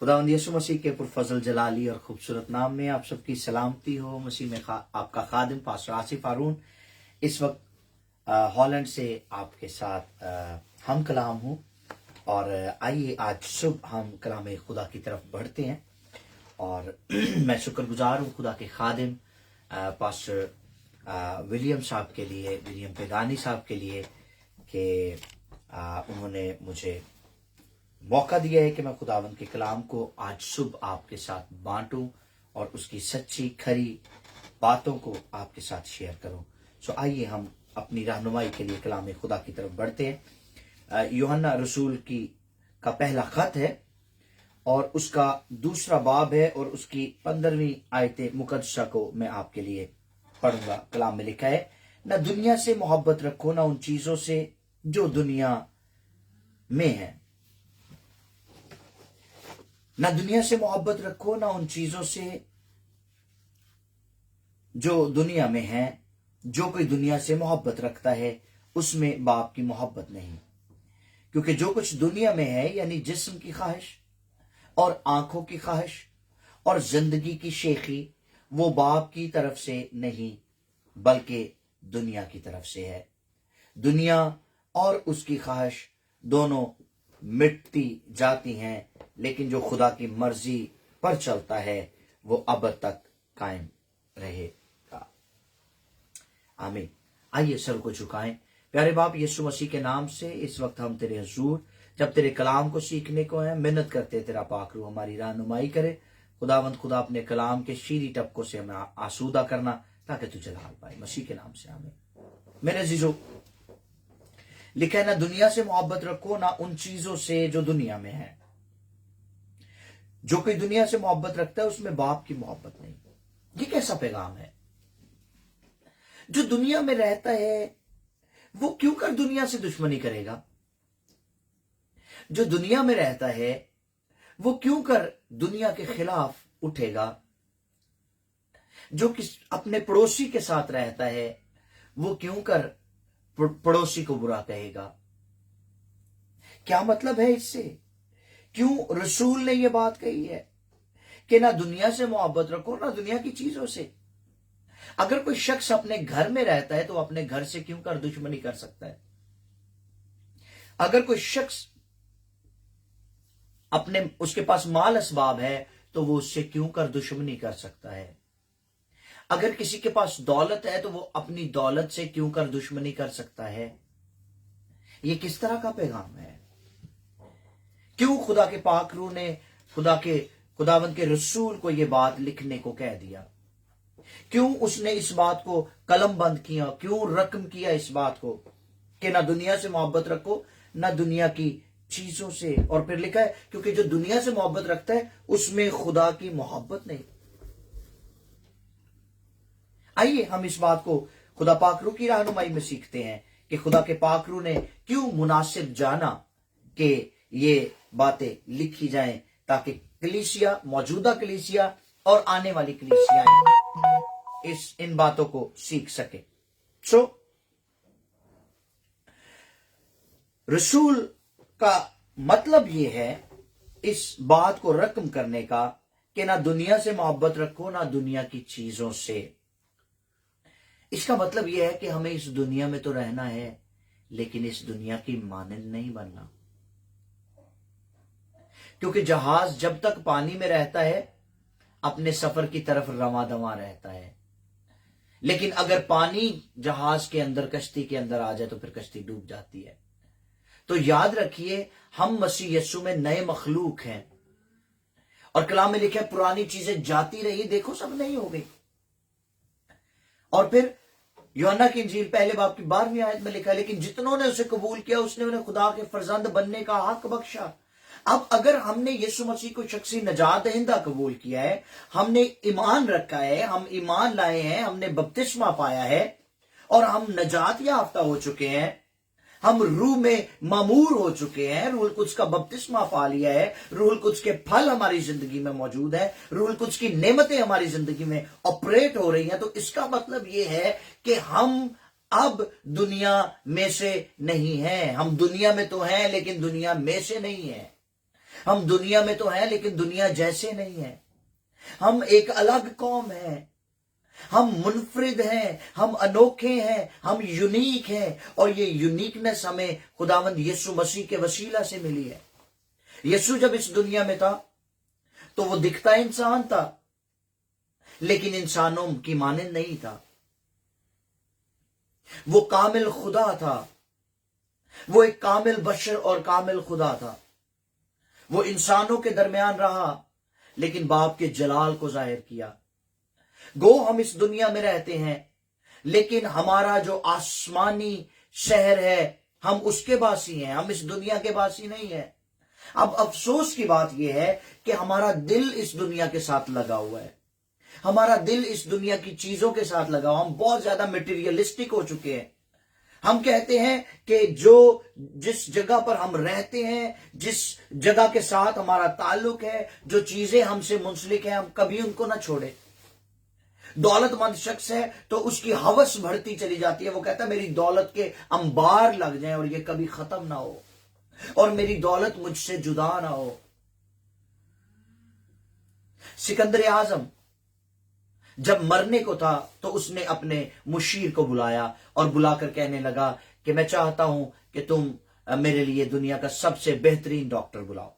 खुदावंद यीशु मसीह के पुरफजल जलाली और खूबसूरत नाम में आप सबकी सलामती हो। मसीह में आपका खादिम पास्टर आसिफ हारून इस वक्त हॉलैंड से आपके साथ हम कलाम हूँ। और आइए आज सुबह हम कलाम खुदा की तरफ बढ़ते हैं। और मैं शुक्रगुजार हूँ खुदा के खादिम पास्टर विलियम साहब के लिए, विलियम पेगानी साहब के लिए कि उन्होंने मुझे मौका दिया है कि मैं खुदावंद के कलाम को आज सुबह आपके साथ बांटूं और उसकी सच्ची खरी बातों को आपके साथ शेयर करूं। सो आइए हम अपनी रहनुमाई के लिए कलाम खुदा की तरफ बढ़ते हैं। यूहन्ना रसूल का पहला खत है और उसका दूसरा बाब है और उसकी 15वीं आयत मुकद्दसा को मैं आपके लिए पढ़ूंगा। कलाम में लिखा है, न दुनिया से मोहब्बत रखो, न उन चीजों से जो दुनिया में है। न दुनिया से मोहब्बत रखो, न उन चीजों से जो दुनिया में है। जो कोई दुनिया से मोहब्बत रखता है उसमें बाप की मोहब्बत नहीं, क्योंकि जो कुछ दुनिया में है यानी जिस्म की ख्वाहिश और आंखों की ख्वाहिश और जिंदगी की शेखी, वो बाप की तरफ से नहीं बल्कि दुनिया की तरफ से है। दुनिया और उसकी ख्वाहिश दोनों मिटती जाती हैं, लेकिन जो खुदा की मर्जी पर चलता है वो अब तक कायम रहेगा। आमीन। आइए सर को झुकाएं। प्यारे बाप यीशु मसीह के नाम से इस वक्त हम तेरे हुजूर जब तेरे कलाम को सीखने को हैं, मिन्नत करते तेरा पाक रूह हमारी रहनुमाई करे। खुदावंद खुदा अपने कलाम के शीरी टपकों से हमें आसूदा करना ताकि तू जलाल पाए। मसीह के नाम से आमीन। मेरे अजीजों, लिखा है, ना दुनिया से मोहब्बत रखो, ना उन चीजों से जो दुनिया में है। जो कोई दुनिया से मोहब्बत रखता है उसमें बाप की मोहब्बत नहीं। ये कैसा पैगाम है? जो दुनिया में रहता है वो क्यों कर दुनिया से दुश्मनी करेगा? जो दुनिया में रहता है वो क्यों कर दुनिया के खिलाफ उठेगा? जो अपने पड़ोसी के साथ रहता है वो क्यों कर पड़ोसी को बुरा कहेगा? क्या मतलब है इससे? क्यों रसूल ने यह बात कही है कि ना दुनिया से मोहब्बत रखो, ना दुनिया की चीजों से? अगर कोई शख्स अपने घर में रहता है तो अपने घर से क्यों कर दुश्मनी कर सकता है? अगर कोई शख्स उसके पास माल असबाब है तो वो उससे क्यों कर दुश्मनी कर सकता है? अगर किसी के पास दौलत है तो वो अपनी दौलत से क्यों कर दुश्मनी कर सकता है? ये किस तरह का पैगाम है? क्यों खुदा के पाक रूह ने खुदावंद के रसूल को यह बात लिखने को कह दिया? क्यों उसने इस बात को कलम बंद किया? क्यों रकम किया इस बात को कि ना दुनिया से मोहब्बत रखो, ना दुनिया की चीजों से? और फिर लिखा है, क्योंकि जो दुनिया से मोहब्बत रखता है उसमें खुदा की मोहब्बत नहीं। आइए हम इस बात को खुदा पाकरू की रहनुमाई में सीखते हैं कि खुदा के पाकरू ने क्यों मुनासिब जाना कि ये बातें लिखी जाएं, ताकि कलीसिया, मौजूदा कलीसिया और आने वाली कलीसियाएं इन बातों को सीख सके। रसूल का मतलब ये है इस बात को रकम करने का कि ना दुनिया से मोहब्बत रखो, ना दुनिया की चीजों से। इसका मतलब यह है कि हमें इस दुनिया में तो रहना है, लेकिन इस दुनिया की मानंद नहीं बनना। क्योंकि जहाज जब तक पानी में रहता है अपने सफर की तरफ रवां दवां रहता है, लेकिन अगर पानी जहाज के अंदर, कश्ती के अंदर आ जाए तो फिर कश्ती डूब जाती है। तो याद रखिए, हम मसीह यीशु में नए मखलूक हैं। और कलाम में लिखा है, पुरानी चीजें जाती रही, देखो सब नई हो गई। और फिर यूहन्ना की इंजील पहले बाब की 12वीं आयत में लिखा है, लेकिन जितनों ने उसे कबूल किया उसने उन्हें खुदा के फरजंद बनने का हक बख्शा। अब अगर हमने यीशु मसीह को शख्सी नजात दहिंदा कबूल किया है, हमने ईमान रखा है, हम ईमान लाए हैं, हमने बपतिस्मा पाया है और हम नजात याफ्ता हो चुके हैं, हम रूह में मामूर हो चुके हैं, रूहुल कुद्स का बपतिस्मा पा लिया है, रूहुल कुद्स के फल हमारी जिंदगी में मौजूद है, रूहुल कुद्स की नेमतें हमारी जिंदगी में ऑपरेट हो रही हैं, तो इसका मतलब यह है कि हम अब दुनिया में से नहीं हैं। हम दुनिया में तो हैं लेकिन दुनिया में से नहीं है। ہم دنیا میں تو ہیں لیکن دنیا جیسے نہیں ہے. ہم ایک الگ قوم ہیں, ہم منفرد ہیں, ہم انوکھے ہیں, ہم یونیک ہیں, اور یہ یونیکنس ہمیں خداوند یسوع مسیح کے وسیلہ سے ملی ہے. یسوع جب اس دنیا میں تھا تو وہ دکھتا انسان تھا لیکن انسانوں کی مانند نہیں تھا. وہ کامل خدا تھا, وہ ایک کامل بشر اور کامل خدا تھا. وہ انسانوں کے درمیان رہا لیکن باپ کے جلال کو ظاہر کیا. گو ہم اس دنیا میں رہتے ہیں لیکن ہمارا جو آسمانی شہر ہے ہم اس کے باسی ہیں, ہم اس دنیا کے باسی نہیں ہیں. اب افسوس کی بات یہ ہے کہ ہمارا دل اس دنیا کے ساتھ لگا ہوا ہے, ہمارا دل اس دنیا کی چیزوں کے ساتھ لگا ہوا. ہم بہت زیادہ میٹیریلسٹک ہو چکے ہیں. ہم کہتے ہیں کہ جس جگہ پر ہم رہتے ہیں, جس جگہ کے ساتھ ہمارا تعلق ہے, جو چیزیں ہم سے منسلک ہیں, ہم کبھی ان کو نہ چھوڑیں. دولت مند شخص ہے تو اس کی ہوس بڑھتی چلی جاتی ہے. وہ کہتا ہے میری دولت کے انبار لگ جائیں اور یہ کبھی ختم نہ ہو, اور میری دولت مجھ سے جدا نہ ہو. سکندر اعظم جب مرنے کو تھا تو اس نے اپنے مشیر کو بلایا اور بلا کر کہنے لگا کہ میں چاہتا ہوں کہ تم میرے لیے دنیا کا سب سے بہترین ڈاکٹر بلاؤ.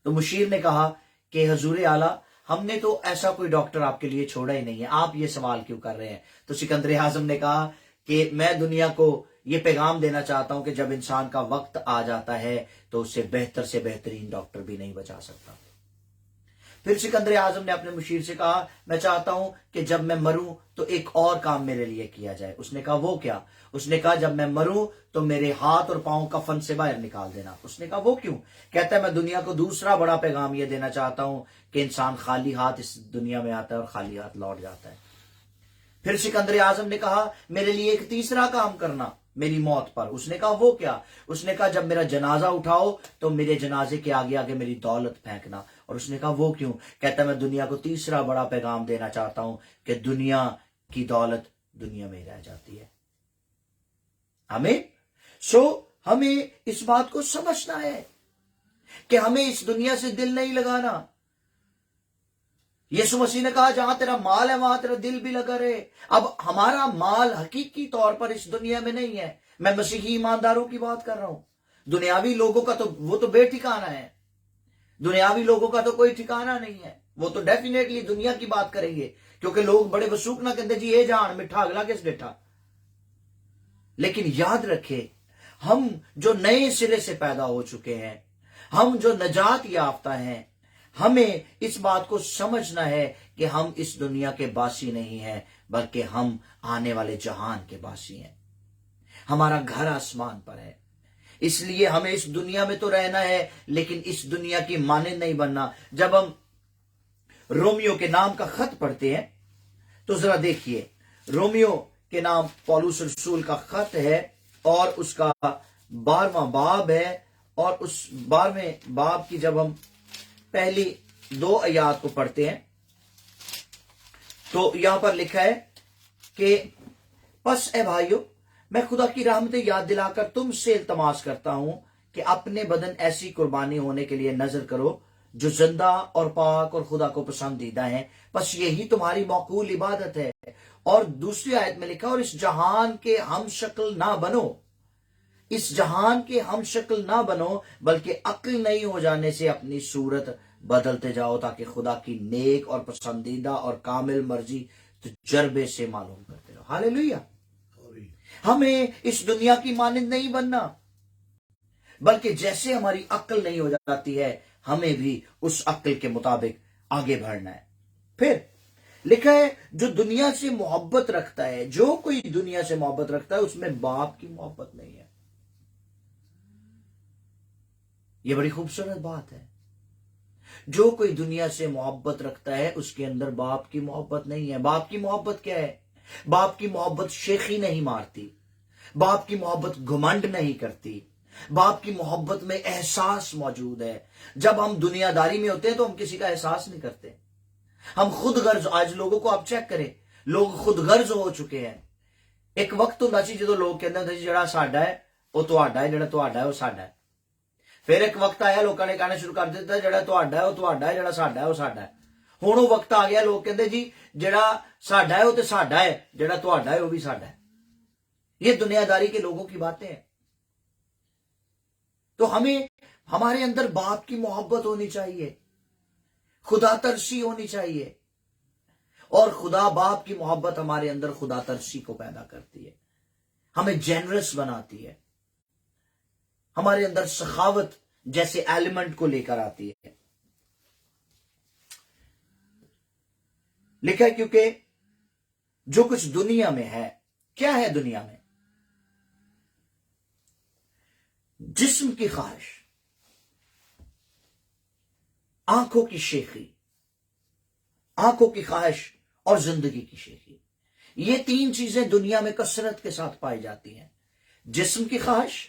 تو مشیر نے کہا کہ حضور اعلیٰ, ہم نے تو ایسا کوئی ڈاکٹر آپ کے لیے چھوڑا ہی نہیں ہے, آپ یہ سوال کیوں کر رہے ہیں؟ تو سکندر اعظم نے کہا کہ میں دنیا کو یہ پیغام دینا چاہتا ہوں کہ جب انسان کا وقت آ جاتا ہے تو اس سے بہترین ڈاکٹر بھی نہیں بچا سکتا. پھر سکندر اعظم نے اپنے مشیر سے کہا میں چاہتا ہوں کہ جب میں مروں تو ایک اور کام میرے لیے کیا جائے. اس نے کہا وہ کیا؟ اس نے کہا جب میں مروں تو میرے ہاتھ اور پاؤں کفن سے باہر نکال دینا. اس نے کہا وہ کیوں؟ کہتا ہے میں دنیا کو دوسرا بڑا پیغام یہ دینا چاہتا ہوں کہ انسان خالی ہاتھ اس دنیا میں آتا ہے اور خالی ہاتھ لوٹ جاتا ہے. پھر سکندر اعظم نے کہا میرے لیے ایک تیسرا کام کرنا میری موت پر. اس نے کہا وہ کیا؟ اس نے کہا جب میرا جنازہ اٹھاؤ تو میرے جنازے کے آگے آگے میری دولت پھینکنا. اور اس نے کہا وہ کیوں؟ کہتا ہے میں دنیا کو تیسرا بڑا پیغام دینا چاہتا ہوں کہ دنیا کی دولت دنیا میں رہ جاتی ہے. ہمیں اس بات کو سمجھنا ہے کہ ہمیں اس دنیا سے دل نہیں لگانا. یسوع مسیح نے کہا جہاں تیرا مال ہے وہاں تیرا دل بھی لگا رہے. اب ہمارا مال حقیقی طور پر اس دنیا میں نہیں ہے. میں مسیحی ایمانداروں کی بات کر رہا ہوں. دنیاوی لوگوں کا تو وہ تو بے ٹھکانہ ہے. دنیاوی لوگوں کا تو کوئی ٹھکانہ نہیں ہے. وہ تو ڈیفینیٹلی دنیا کی بات کریں گے کیونکہ لوگ بڑے وسوک نہ کہتے جی یہ جان مٹھا اگلا کس ڈٹھا. لیکن یاد رکھے ہم جو نئے سرے سے پیدا ہو چکے ہیں, ہم جو نجات یافتہ ہیں, ہمیں اس بات کو سمجھنا ہے کہ ہم اس دنیا کے باسی نہیں ہیں بلکہ ہم آنے والے جہان کے باسی ہیں. ہمارا گھر آسمان پر ہے. اس لیے ہمیں اس دنیا میں تو رہنا ہے لیکن اس دنیا کی مانند نہیں بننا. جب ہم رومیو کے نام کا خط پڑھتے ہیں تو ذرا دیکھیے, رومیو کے نام پولس رسول کا خط ہے اور اس کا 12واں باب ہے, اور اس 12ویں باب کی جب ہم پہلی 2 آیات کو پڑھتے ہیں تو یہاں پر لکھا ہے کہ پس اے بھائیو میں خدا کی رحمتیں یاد دلا کر تم سے التماس کرتا ہوں کہ اپنے بدن ایسی قربانی ہونے کے لیے نظر کرو جو زندہ اور پاک اور خدا کو پسندیدہ ہیں, بس یہی تمہاری معقول عبادت ہے. اور دوسری آیت میں لکھا اور اس جہان کے ہم شکل نہ بنو, اس جہان کے ہم شکل نہ بنو بلکہ عقل نہیں ہو جانے سے اپنی صورت بدلتے جاؤ تاکہ خدا کی نیک اور پسندیدہ اور کامل مرضی تجربے سے معلوم کرتے رہو. ہاللیلویہ. ہمیں اس دنیا کی مانند نہیں بننا بلکہ جیسے ہماری عقل نہیں ہو جاتی ہے ہمیں بھی اس عقل کے مطابق آگے بڑھنا ہے. پھر لکھا ہے جو دنیا سے محبت رکھتا ہے, جو کوئی دنیا سے محبت رکھتا ہے اس میں باپ کی محبت نہیں ہے. یہ بڑی خوبصورت بات ہے. جو کوئی دنیا سے محبت رکھتا ہے اس کے اندر باپ کی محبت نہیں ہے. باپ کی محبت کیا ہے؟ باپ کی محبت شیخی نہیں مارتی, باپ کی محبت گھمنڈ نہیں کرتی, باپ کی محبت میں احساس موجود ہے. جب ہم دنیا داری میں ہوتے ہیں تو ہم کسی کا احساس نہیں کرتے. ہم خود غرض, آج لوگوں کو آپ چیک کریں, لوگ خود غرض ہو چکے ہیں. ایک وقت ہوندا سی جدو لوگ کہندے ہوندے سی جڑا ساڈا ہے وہ تہاڈا ہے, جڑا تہاڈا ہے وہ ساڈا ہے. ਫਿਰ ਇੱਕ ਵਕਤ ਆਇਆ ਲੋਕਾਂ ਨੇ ਕਹਿਣਾ ਸ਼ੁਰੂ ਕਰ ਦਿੱਤਾ ਜਿਹੜਾ ਤੁਹਾਡਾ ਹੈ ਉਹ ਤੁਹਾਡਾ ਹੈ, ਜਿਹੜਾ ਸਾਡਾ ਹੈ ਉਹ ਸਾਡਾ ਹੈ। ਹੁਣ ਉਹ ਵਕਤ ਆ ਗਿਆ ਲੋਕ ਕਹਿੰਦੇ ਜੀ ਜਿਹੜਾ ਸਾਡਾ है वो तो साडा है, ਜਿਹੜਾ ਤੁਹਾਡਾ है वो भी साडा है। ये दुनियादारी के लोगों की बातें हैं। तो हमें हमारे अंदर बाप की मोहब्बत होनी चाहिए, खुदा तरसी होनी चाहिए, और खुदा बाप की मोहब्बत हमारे अंदर खुदा तरसी को पैदा करती है, हमें जेनरस बनाती है, हमारे अंदर सखावत जैसे एलिमेंट को लेकर आती है। लिखा है क्योंकि जो कुछ दुनिया में है, क्या है दुनिया में? जिस्म की ख्वाहिश, आंखों की शेखी, आंखों की ख्वाहिश और जिंदगी की शेखी, ये तीन चीजें दुनिया में कसरत के साथ पाई जाती हैं। जिस्म की ख्वाहिश,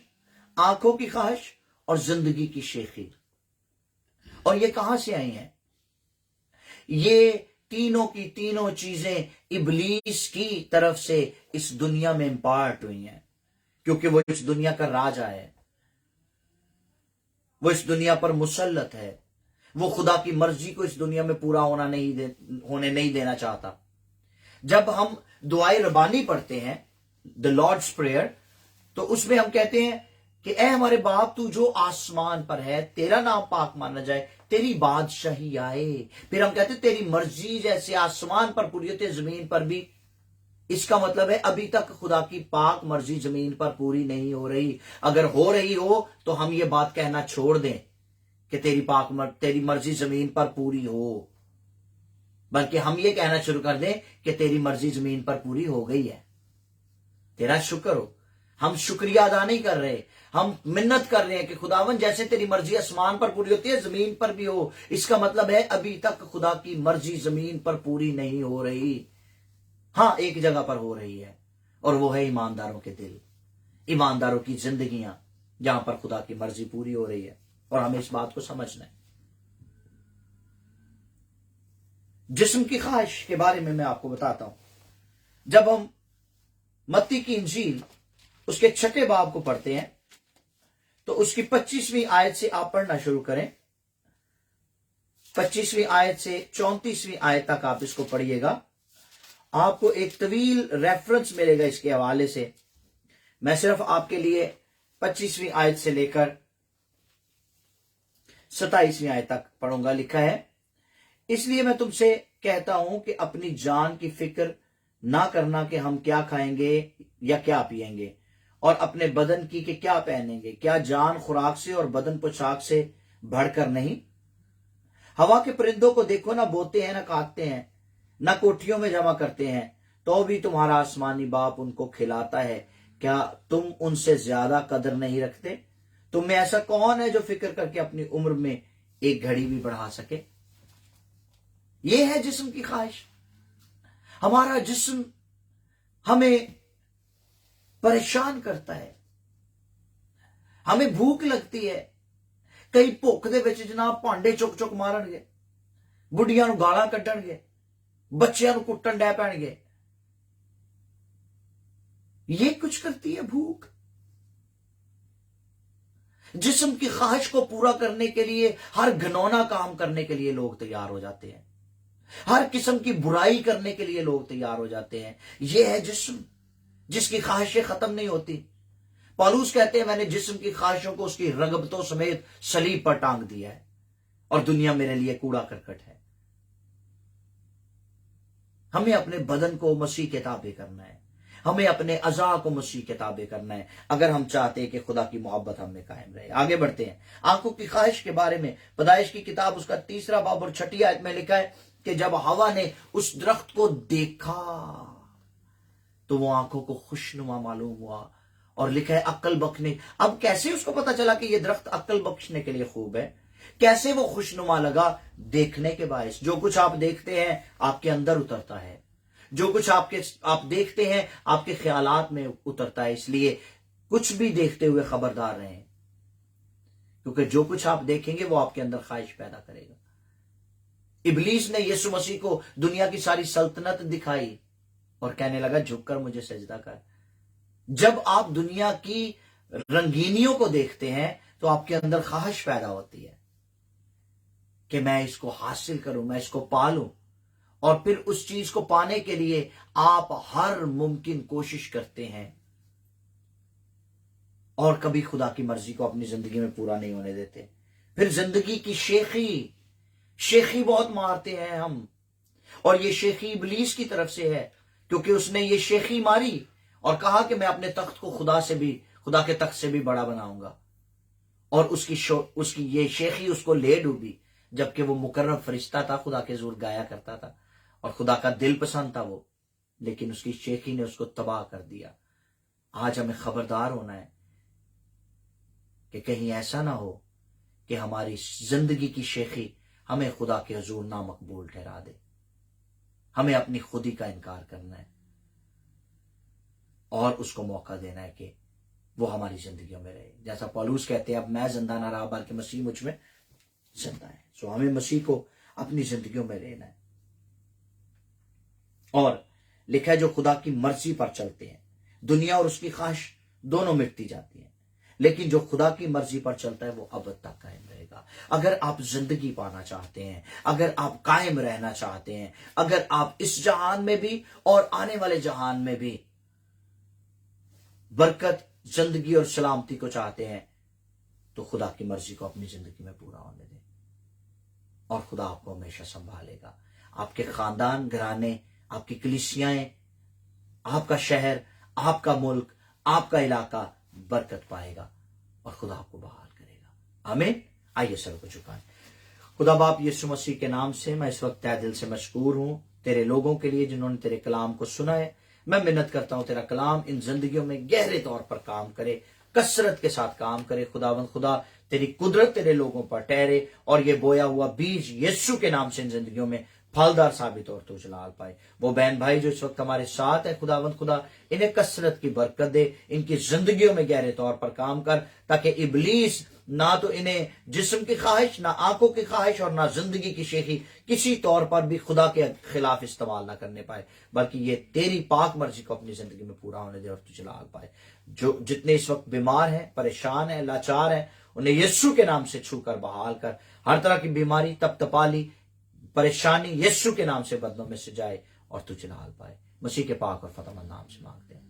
आंखों की ख्वाहिश और जिंदगी की शेखी। और ये कहां से आई हैं? ये तीनों की तीनों चीजें इब्लीस की तरफ से इस दुनिया में इंपार्ट हुई हैं, क्योंकि वो इस दुनिया का राजा है, वो इस दुनिया पर मुसल्लत है, वो खुदा की मर्जी को इस दुनिया में पूरा होने नहीं देना चाहता। जब हम दुआए रबानी पढ़ते हैं, द लॉर्ड्स प्रेयर, तो उसमें हम कहते हैं कि ऐ हमारे बाप तू जो आसमान पर है, तेरा नाम पाक माना जाए, तेरी बादशाही आए। फिर हम कहते हैं तेरी मर्जी जैसे आसमान पर पूरी होती है जमीन पर भी। इसका मतलब है अभी तक खुदा की पाक मर्जी जमीन पर पूरी नहीं हो रही। अगर हो रही हो तो हम ये बात कहना छोड़ दें कि तेरी मर्जी जमीन पर पूरी हो, बल्कि हम ये कहना शुरू कर दें कि तेरी मर्जी जमीन पर पूरी हो गई है, तेरा शुक्र हो। हम शुक्रिया अदा नहीं कर रहे, हम मिन्नत कर रहे हैं कि खुदावन जैसे तेरी मर्जी आसमान पर पूरी होती है जमीन पर भी हो। इसका मतलब है अभी तक खुदा की मर्जी जमीन पर पूरी नहीं हो रही। हां, एक जगह पर हो रही है, और वो है ईमानदारों के दिल, ईमानदारों की जिंदगियां, जहां पर खुदा की मर्जी पूरी हो रही है। और हमें इस बात को समझना है। जिस्म की ख्वाहिश के बारे में मैं आपको बताता हूं। जब हम मत्ती की इंजील उसके 6 बाब को पढ़ते हैं, तो उसकी 25वीं आयत से आप पढ़ना शुरू करें। 25वीं आयत से 34वीं आयत तक आप इसको पढ़िएगा। आपको एक तवील रेफरेंस मिलेगा इसके हवाले से। मैं सिर्फ आपके लिए 25वीं आयत से लेकर 27वीं आयत तक पढ़ूंगा। लिखा है, इसलिए मैं तुमसे कहता हूं कि अपनी जान की फिक्र ना करना कि हम क्या खाएंगे या क्या पिएंगे, और अपने बदन की कि क्या पहनेंगे। क्या जान खुराक से और बदन पोशाक से बढ़कर नहीं? हवा के परिंदों को देखो, ना बोते हैं, ना काटते हैं, ना कोठियों में जमा करते हैं, तो भी तुम्हारा आसमानी बाप उनको खिलाता है। क्या तुम उनसे ज्यादा कदर नहीं रखते? तुम में ऐसा कौन है जो फिक्र करके अपनी उम्र में एक घड़ी भी बढ़ा सके? यह है जिस्म की ख्वाहिश। हमारा जिस्म हमें परेशान करता है, हमें भूख लगती है। कई भुख दे विच जनाब भांडे चुक चुक मारनगे, बुढ़ियां नूं गालां कड्डणगे, बच्चियां नूं कुट्टण डै पैणगे। ये कुछ करती है भूख। जिस्म की ख्वाहिश को पूरा करने के लिए, हर घिनौना काम करने के लिए लोग तैयार हो जाते हैं, हर किस्म की बुराई करने के लिए लोग तैयार हो जाते हैं। यह है जिस्म जिसकी ख्वाहिशें खत्म नहीं होती। पौलुस कहते हैं, मैंने जिस्म की ख्वाहिशों को उसकी रगबतों समेत सलीब पर टांग दिया है, और दुनिया मेरे लिए कूड़ा करकट है। हमें अपने बदन को मसीह के ताबे करना है, हमें अपने अज़ा को मसीह के ताबे करना है, अगर हम चाहते हैं कि खुदा की मोहब्बत हम में कायम रहे। आगे बढ़ते हैं। आंखों की ख्वाहिश के बारे में पैदाइश की किताब उसका 3 बाब और 6 आयत में लिखा है कि जब हवा ने उस दरख्त को देखा तो वो आंखों को खुशनुमा मालूम हुआ, और लिखा है अक्ल बख्शने। अब कैसे उसको पता चला कि ये दरख्त अक्ल बख्शने के लिए खूब है? कैसे वो खुशनुमा लगा? देखने के बायस। जो कुछ आप देखते हैं आपके अंदर उतरता है, जो कुछ आप देखते हैं आपके ख्यालात में उतरता है। इसलिए कुछ भी देखते हुए खबरदार रहें, क्योंकि जो कुछ आप देखेंगे वो आपके अंदर ख्वाहिश पैदा करेगा। इब्लीस ने यीशु मसीह को दुनिया की सारी सल्तनत दिखाई और कहने लगा झुककर मुझे सजदा कर। जब आप दुनिया की रंगीनियों को देखते हैं تو آپ کے اندر خواہش پیدا ہوتی ہے کہ میں اس کو حاصل کروں، میں اس کو پالوں، اور پھر اس چیز کو پانے کے لیے آپ ہر ممکن کوشش کرتے ہیں اور کبھی خدا کی مرضی کو اپنی زندگی میں پورا نہیں ہونے دیتے۔ پھر زندگی کی شیخی بہت مارتے ہیں ہم، اور یہ شیخی ابلیس کی طرف سے ہے، کیونکہ اس نے یہ شیخی ماری اور کہا کہ میں اپنے تخت کو خدا کے تخت سے بھی بڑا بناؤں گا، اور اس کی یہ شیخی اس کو لے ڈوبی، جبکہ وہ مقرب فرشتہ تھا، خدا کے حضور گایا کرتا تھا اور خدا کا دل پسند تھا وہ، لیکن اس کی شیخی نے اس کو تباہ کر دیا۔ آج ہمیں خبردار ہونا ہے کہ کہیں ایسا نہ ہو کہ ہماری زندگی کی شیخی ہمیں خدا کے حضور نامقبول ٹھہرا دے۔ ہمیں اپنی خودی کا انکار کرنا ہے اور اس کو موقع دینا ہے کہ وہ ہماری زندگیوں میں رہے۔ جیسا پولوس کہتے ہیں اب میں زندہ نہ رہا بلکہ مسیح مجھ میں زندہ ہے۔ سو ہمیں مسیح کو اپنی زندگیوں میں رہنا ہے، اور لکھا ہے جو خدا کی مرضی پر چلتے ہیں، دنیا اور اس کی خواہش دونوں مٹتی جاتی ہیں، لیکن جو خدا کی مرضی پر چلتا ہے وہ ابد تک قائم رہے گا۔ اگر آپ زندگی پانا چاہتے ہیں، اگر آپ قائم رہنا چاہتے ہیں، اگر آپ اس جہان میں بھی اور آنے والے جہان میں بھی برکت، زندگی اور سلامتی کو چاہتے ہیں، تو خدا کی مرضی کو اپنی زندگی میں پورا ہونے دیں، اور خدا آپ کو ہمیشہ سنبھالے گا۔ آپ کے خاندان، گھرانے، آپ کی کلیسیاں، آپ کا شہر، آپ کا ملک، آپ کا علاقہ برکت پائے گا، اور خدا آپ کو بحال کرے گا۔ آمین۔ آئیے سر کو جھکائیں۔ خدا باپ یسوع مسیح کے نام سے میں اس وقت تہ دل سے مشکور ہوں تیرے لوگوں کے لیے جنہوں نے تیرے کلام کو سنا ہے۔ میں منت کرتا ہوں تیرا کلام ان زندگیوں میں گہرے طور پر کام کرے، کثرت کے ساتھ کام کرے۔ خدا تیری قدرت تیرے لوگوں پر ٹھہرے، اور یہ بویا ہوا بیج یسوع کے نام سے ان زندگیوں میں پھلدار ثابت اور تو جلال پائے۔ وہ بہن بھائی جو اس وقت ہمارے ساتھ ہے، خدا انہیں کثرت کی برکت دے، ان کی زندگیوں میں گہرے طور پر کام کر، تاکہ ابلیس نہ تو انہیں جسم کی خواہش، نہ آنکھوں کی خواہش، اور نہ زندگی کی شیخی کسی طور پر بھی خدا کے خلاف استعمال نہ کرنے پائے، بلکہ یہ تیری پاک مرضی کو اپنی زندگی میں پورا ہونے دے اور تو جلال پائے۔ جو جتنے اس وقت بیمار ہیں، پریشان ہیں، لاچار ہیں، انہیں یسوع کے نام سے چھو کر بحال کر۔ ہر طرح کی بیماری، تپتپالی، پریشانی یسوع کے نام سے بدنوں میں سے جائے اور تو جلال پائے۔ مسیح کے پاک اور فتح مند نام سے مانگتے ہیں۔